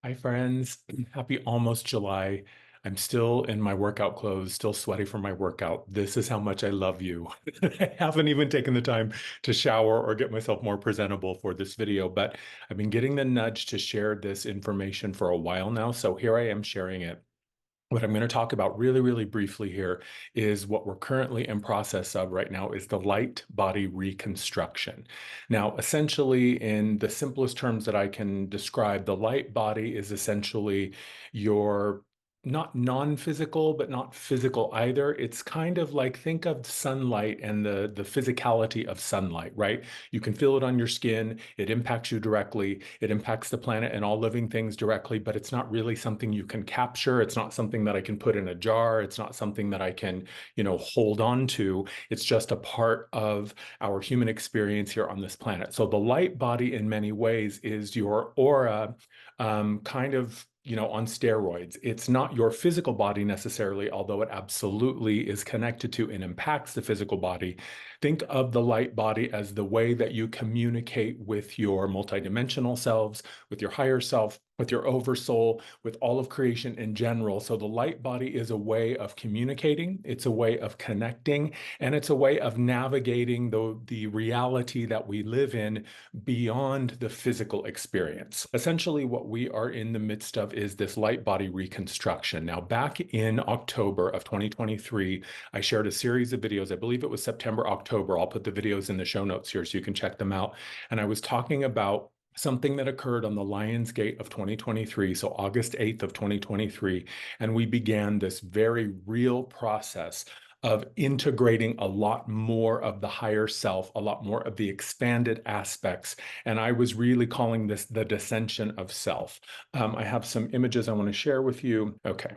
Hi, friends. Happy almost July. I'm still in my workout clothes, still sweaty from my workout. This is how much I love you. I haven't even taken the time to shower or get myself more presentable for this video, but I've been getting the nudge to share this information for a while now. So here I am sharing it. What I'm going to talk about really, really briefly here is what we're currently in process of right now is the light body reconstruction. Now, essentially, in the simplest terms that I can describe, the light body is essentially your not non-physical, but not physical either. It's kind of like think of sunlight and the physicality of sunlight, right? You can feel it on your skin. It impacts you directly. It impacts the planet and all living things directly, but it's not really something you can capture. It's not something that I can put in a jar. It's not something that I can, hold on to. It's just a part of our human experience here on this planet. So the light body in many ways is your aura, kind of on steroids. It's not your physical body necessarily, although it absolutely is connected to and impacts the physical body. Think of the light body as the way that you communicate with your multidimensional selves, with your higher self, with your oversoul, with all of creation in general. So the light body is a way of communicating, it's a way of connecting, and it's a way of navigating the reality that we live in beyond the physical experience. Essentially, what we are in the midst of is this light body reconstruction. Now, back in October of 2023, I shared a series of videos. I believe it was September, October. I'll put the videos in the show notes here so you can check them out. And I was talking about something that occurred on the Lion's Gate of 2023, so August 8th of 2023, and we began this very real process of integrating a lot more of the higher self, a lot more of the expanded aspects. And I was really calling this the dissension of self. I have some images I want to share with you. Okay.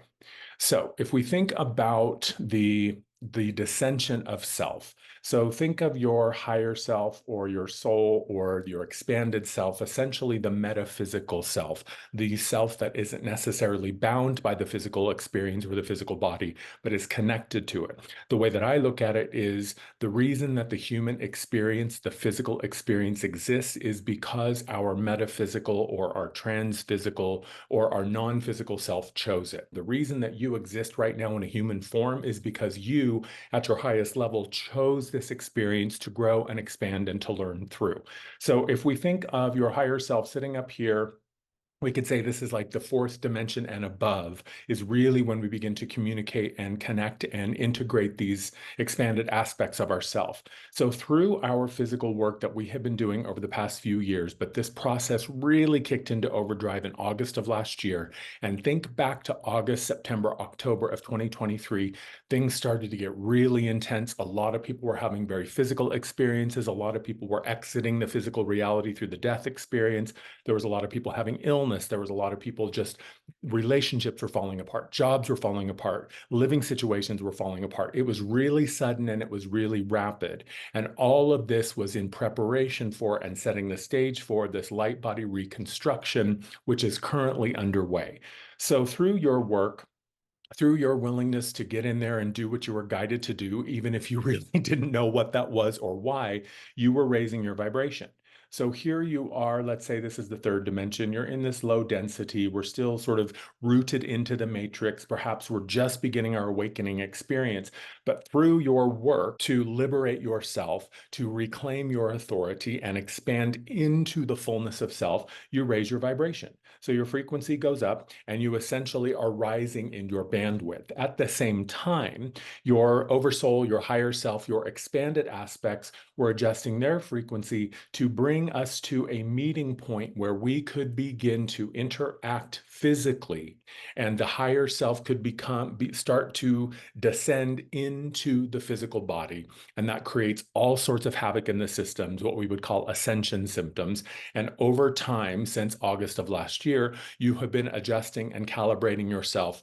So if we think about the dissension of self, so think of your higher self or your soul or your expanded self, essentially the metaphysical self, the self that isn't necessarily bound by the physical experience or the physical body, but is connected to it. The way that I look at it is the reason that the human experience, the physical experience exists is because our metaphysical or our transphysical or our non-physical self chose it. The reason that you exist right now in a human form is because you, at your highest level, chose this experience to grow and expand and to learn through. So if we think of your higher self sitting up here, we could say this is like the fourth dimension and above is really when we begin to communicate and connect and integrate these expanded aspects of ourself. So through our physical work that we have been doing over the past few years, but this process really kicked into overdrive in August of last year. And think back to August, September, October of 2023, things started to get really intense. A lot of people were having very physical experiences. A lot of people were exiting the physical reality through the death experience. There was a lot of people having illness. There was a lot of people just relationships were falling apart, jobs were falling apart, living situations were falling apart. It was really sudden and it was really rapid. And all of this was in preparation for and setting the stage for this light body reconstruction, which is currently underway. So through your work, through your willingness to get in there and do what you were guided to do, even if you really didn't know what that was or why, you were raising your vibration. So here you are, let's say this is the third dimension. You're in this low density. We're still sort of rooted into the matrix. Perhaps we're just beginning our awakening experience. But through your work to liberate yourself, to reclaim your authority and expand into the fullness of self, you raise your vibration. So your frequency goes up and you essentially are rising in your bandwidth. At the same time, your oversoul, your higher self, your expanded aspects were adjusting their frequency to bring us to a meeting point where we could begin to interact physically and the higher self could start to descend into the physical body. And that creates all sorts of havoc in the systems, what we would call ascension symptoms. And over time, since August of last year, you have been adjusting and calibrating yourself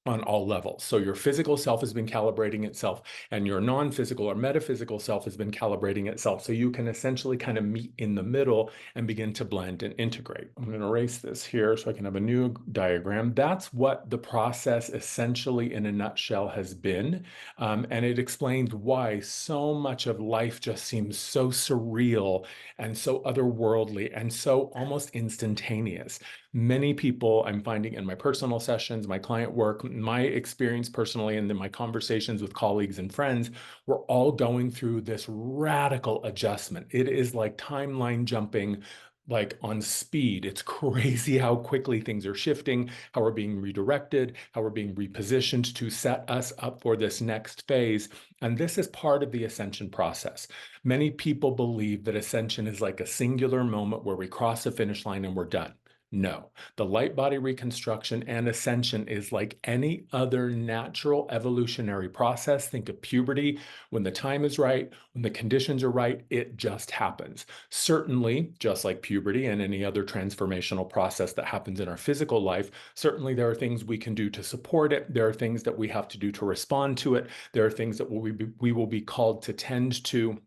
on all levels. So your physical self has been calibrating itself and your non-physical or metaphysical self has been calibrating itself. So you can essentially kind of meet in the middle and begin to blend and integrate. I'm going to erase this here so I can have a new diagram. That's what the process essentially in a nutshell has been. And it explains why so much of life just seems so surreal and so otherworldly and so almost instantaneous. Many people I'm finding in my personal sessions, my client work, my experience personally, and then my conversations with colleagues and friends, we're all going through this radical adjustment. It is like timeline jumping, like on speed. It's crazy how quickly things are shifting, how we're being redirected, how we're being repositioned to set us up for this next phase. And this is part of the ascension process. Many people believe that ascension is like a singular moment where we cross the finish line and we're done. No, the light body reconstruction and ascension is like any other natural evolutionary process. Think of puberty. When the time is right, when the conditions are right, it just happens. Certainly, just like puberty and any other transformational process that happens in our physical life, certainly there are things we can do to support it. There are things that we have to do to respond to it. There are things that we will be called to tend to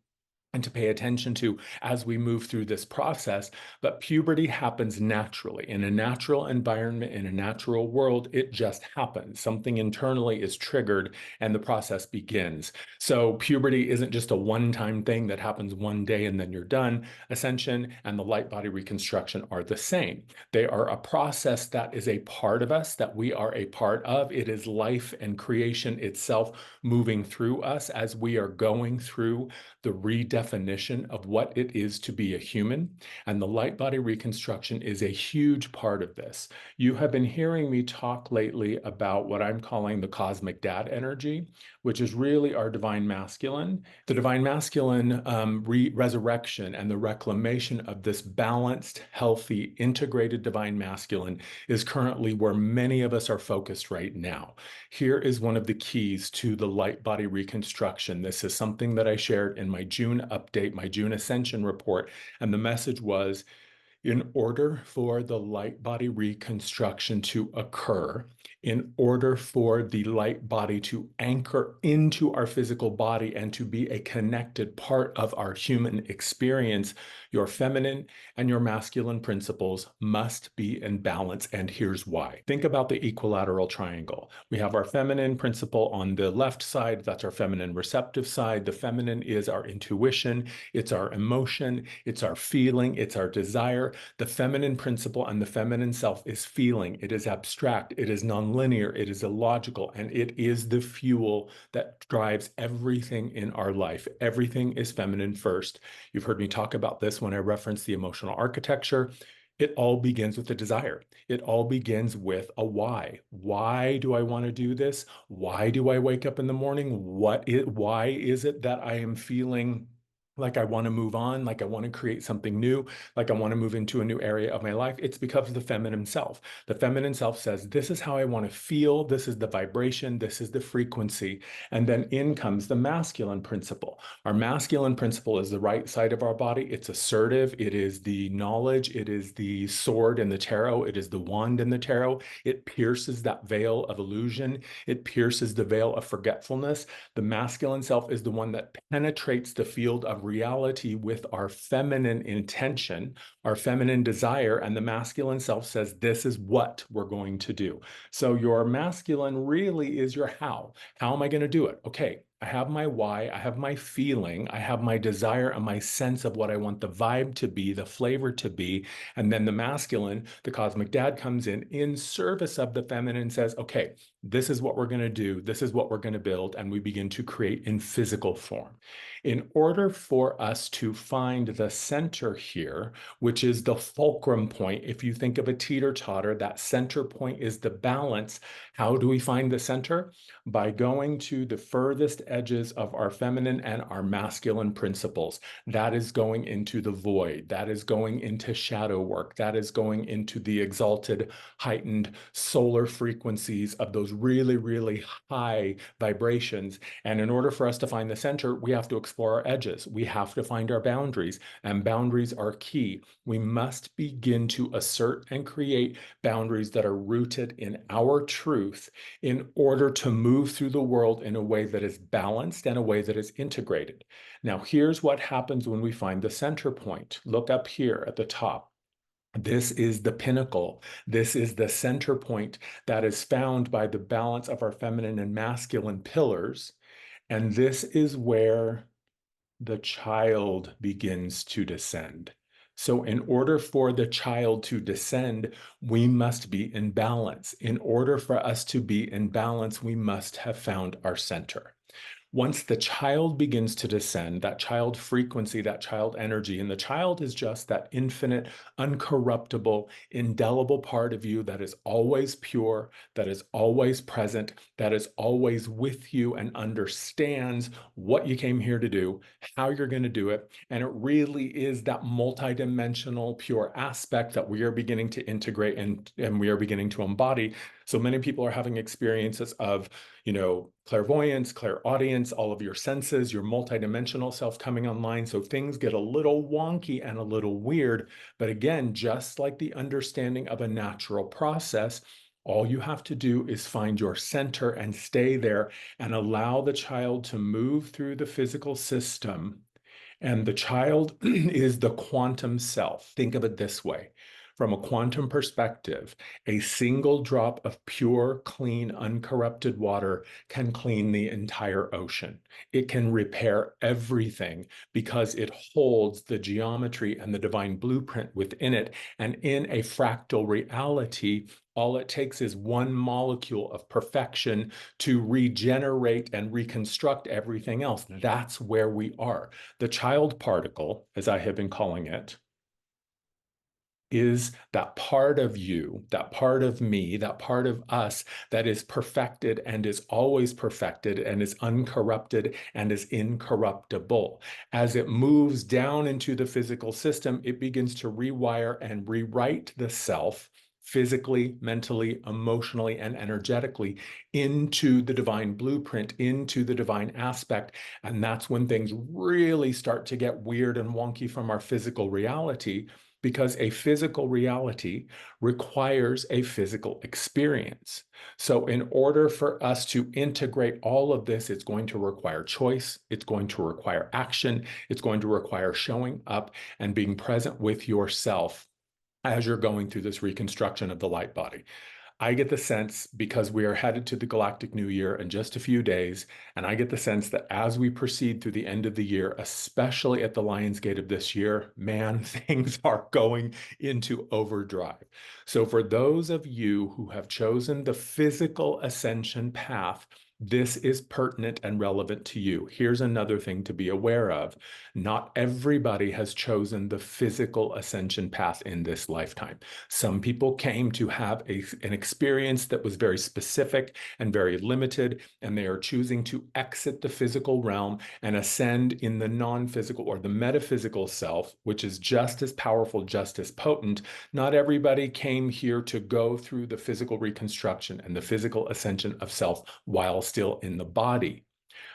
and to pay attention to as we move through this process. But puberty happens naturally. In a natural environment, in a natural world, it just happens. Something internally is triggered and the process begins. So puberty isn't just a one-time thing that happens one day and then you're done. Ascension and the light body reconstruction are the same. They are a process that is a part of us, that we are a part of. It is life and creation itself moving through us as we are going through the redefinition of what it is to be a human. And the light body reconstruction is a huge part of this. You have been hearing me talk lately about what I'm calling the cosmic dad energy, which is really our divine masculine. The divine masculine resurrection and the reclamation of this balanced, healthy, integrated divine masculine is currently where many of us are focused right now. Here is one of the keys to the light body reconstruction. This is something that I shared in my June update, my June Ascension report, and the message was, in order for the light body reconstruction to occur, in order for the light body to anchor into our physical body and to be a connected part of our human experience, your feminine and your masculine principles must be in balance. And here's why. Think about the equilateral triangle. We have our feminine principle on the left side. That's our feminine receptive side. The feminine is our intuition. It's our emotion. It's our feeling. It's our desire. The feminine principle and the feminine self is feeling. It is abstract. It is nonlinear. It is illogical. And it is the fuel that drives everything in our life. Everything is feminine first. You've heard me talk about this when I reference the emotional architecture. It all begins with a desire. It all begins with a why. Why do I want to do this? Why do I wake up in the morning? Why is it that I am feeling like I want to move on, like I want to create something new, like I want to move into a new area of my life? It's because of the feminine self. The feminine self says, this is how I want to feel. This is the vibration. This is the frequency. And then in comes the masculine principle. Our masculine principle is the right side of our body. It's assertive. It is the knowledge. It is the sword in the tarot. It is the wand in the tarot. It pierces that veil of illusion. It pierces the veil of forgetfulness. The masculine self is the one that penetrates the field of reality with our feminine intention, our feminine desire, and the masculine self says, this is what we're going to do. So your masculine really is your how. How am I going to do it? Okay, I have my why, I have my feeling, I have my desire and my sense of what I want the vibe to be, the flavor to be. And then the masculine, the cosmic dad, comes in service of the feminine and says, okay, this is what we're going to do. This is what we're going to build. And we begin to create in physical form. In order for us to find the center here, which is the fulcrum point, if you think of a teeter-totter, that center point is the balance. How do we find the center? By going to the furthest edges of our feminine and our masculine principles. That is going into the void. That is going into shadow work. That is going into the exalted, heightened solar frequencies of those really, really high vibrations. And in order for us to find the center, we have to explore our edges. We have to find our boundaries, and boundaries are key. We must begin to assert and create boundaries that are rooted in our truth in order to move through the world in a way that is balanced and a way that is integrated. Now, here's what happens when we find the center point. Look up here at the top. This is the pinnacle. This is the center point that is found by the balance of our feminine and masculine pillars. And this is where the child begins to descend. So, in order for the child to descend, we must be in balance. In order for us to be in balance, we must have found our center. Once the child begins to descend, that child frequency, that child energy, and the child is just that infinite, uncorruptible, indelible part of you that is always pure, that is always present, that is always with you and understands what you came here to do, how you're going to do it. And it really is that multidimensional, pure aspect that we are beginning to integrate and we are beginning to embody. So many people are having experiences of clairvoyance, clairaudience, all of your senses, your multidimensional self coming online. So things get a little wonky and a little weird. But again, just like the understanding of a natural process, all you have to do is find your center and stay there and allow the child to move through the physical system. And the child is the quantum self. Think of it this way. From a quantum perspective, a single drop of pure, clean, uncorrupted water can clean the entire ocean. It can repair everything because it holds the geometry and the divine blueprint within it. And in a fractal reality, all it takes is one molecule of perfection to regenerate and reconstruct everything else. That's where we are. The child particle, as I have been calling it, is that part of you, that part of me, that part of us that is perfected and is always perfected and is uncorrupted and is incorruptible. As it moves down into the physical system, it begins to rewire and rewrite the self physically, mentally, emotionally, and energetically into the divine blueprint, into the divine aspect. And that's when things really start to get weird and wonky from our physical reality, because a physical reality requires a physical experience. So, in order for us to integrate all of this, it's going to require choice, it's going to require action, it's going to require showing up and being present with yourself as you're going through this reconstruction of the light body. I get the sense, because we are headed to the Galactic New Year in just a few days, and I get the sense that as we proceed through the end of the year, especially at the Lion's Gate of this year, man, things are going into overdrive. So for those of you who have chosen the physical ascension path, this is pertinent and relevant to you. Here's another thing to be aware of. Not everybody has chosen the physical ascension path in this lifetime. Some people came to have an experience that was very specific and very limited, and they are choosing to exit the physical realm and ascend in the non-physical or the metaphysical self, which is just as powerful, just as potent. Not everybody came here to go through the physical reconstruction and the physical ascension of self while still in the body.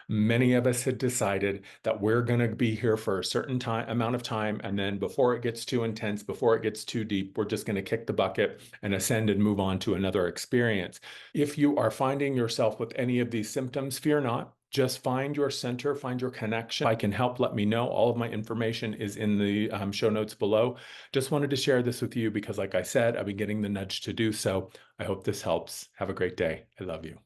Many of us had decided that we're going to be here for a certain amount of time, and then before it gets too intense, before it gets too deep, we're just going to kick the bucket and ascend and move on to another experience. If you are finding yourself with any of these symptoms, fear not. Just find your center, find your connection. If I can help, let me know. All of my information is in the show notes below. Just wanted to share this with you because, like I said, I've been getting the nudge to do so. I hope this helps. Have a great day. I love you.